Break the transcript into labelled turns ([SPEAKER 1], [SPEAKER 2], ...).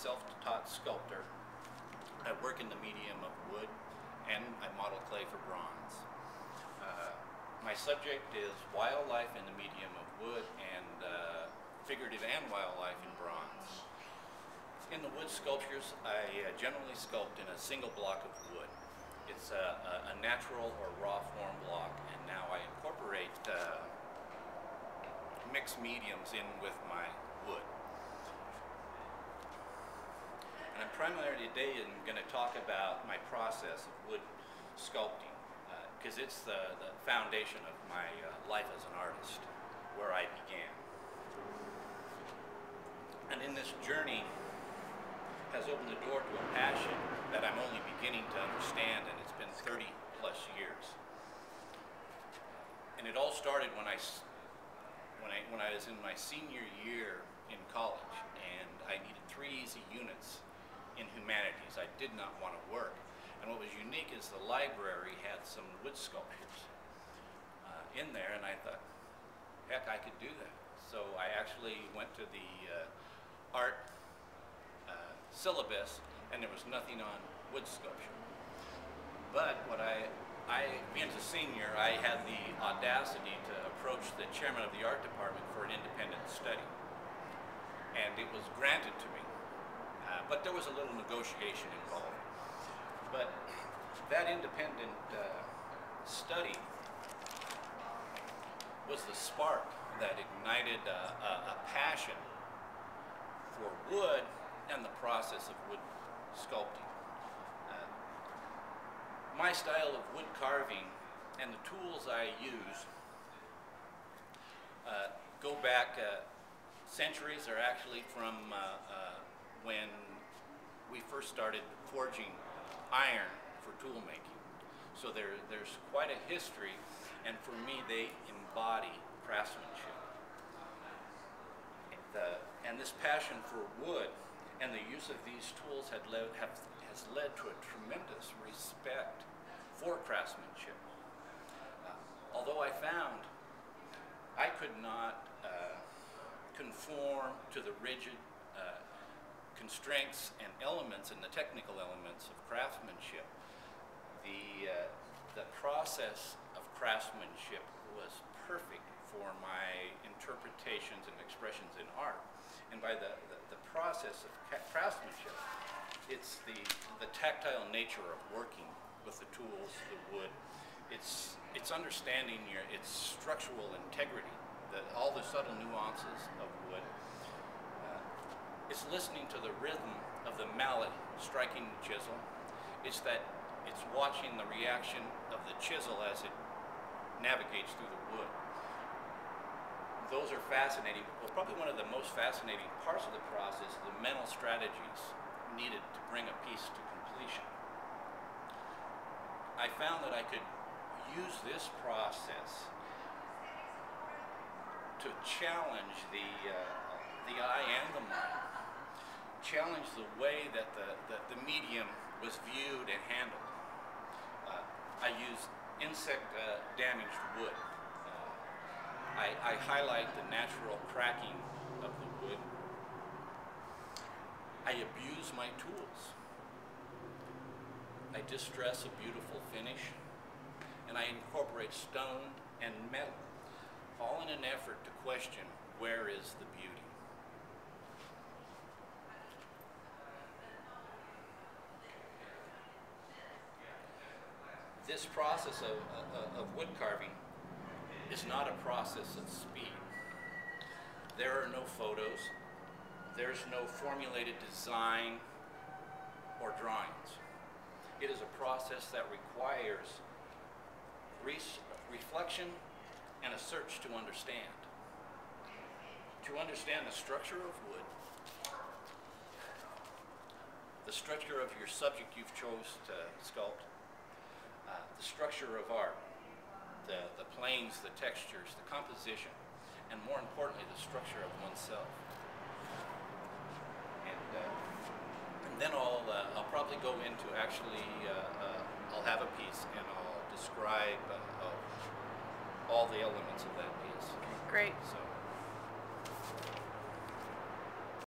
[SPEAKER 1] self-taught sculptor. I work in the medium of wood, and I model clay for bronze. My subject is wildlife in the medium of wood, and figurative and wildlife in bronze. In the wood sculptures, I generally sculpt in a single block of wood. It's a natural or raw form block, and now I incorporate mixed mediums in with my wood. And I'm primarily today going to talk about my process of wood sculpting, because it's the foundation of my life as an artist, where I began. And in this journey has opened the door to a passion that I'm only beginning to understand, and it's been 30 plus years. And it all started when I was in my senior year in college, and I needed 3 easy units in humanities. I did not want to work. And what was unique is the library had some wood sculptures in there, and I thought, heck, I could do that. So I actually went to the art syllabus, and there was nothing on wood sculpture. But when I being a senior, I had the audacity to approach the chairman of the art department for an independent study. And it was granted to me. But there was a little negotiation involved. But that independent study was the spark that ignited a passion for wood and the process of wood sculpting. My style of wood carving and the tools I use go back centuries. They're actually from when we first started forging iron for tool making. So there's quite a history, and for me they embody craftsmanship. And this passion for wood and the use of these tools has led to a tremendous respect for craftsmanship. Although I found I could not conform to the rigid constraints and elements and the technical elements of craftsmanship, the process of craftsmanship was perfect for my interpretations and expressions in art. And by the process of craftsmanship, it's the tactile nature of working with the tools, the wood. It's understanding its structural integrity, all the subtle nuances of wood. It's listening to the rhythm of the mallet striking the chisel. It's watching the reaction of the chisel as it navigates through the wood. Those are fascinating. Well, probably one of the most fascinating parts of the process is the mental strategies needed to bring a piece to completion. I found that I could use this process to challenge the eye and the mind, challenge the way that the medium was viewed and handled. I use insect damaged wood. I highlight the natural cracking of the wood. I abuse my tools. I distress a beautiful finish, and I incorporate stone and metal, all in an effort to question where is the beauty. This process of wood carving is not a process of speed. There are no photos. There's no formulated design or drawings. It is a process that requires reflection and a search to understand. To understand the structure of wood, the structure of your subject you've chose to sculpt, the structure of art, the planes, the textures, the composition, and more importantly, the structure of oneself. And then I'll probably go into I'll have a piece and I'll describe all the elements of that piece.
[SPEAKER 2] Great.
[SPEAKER 1] So.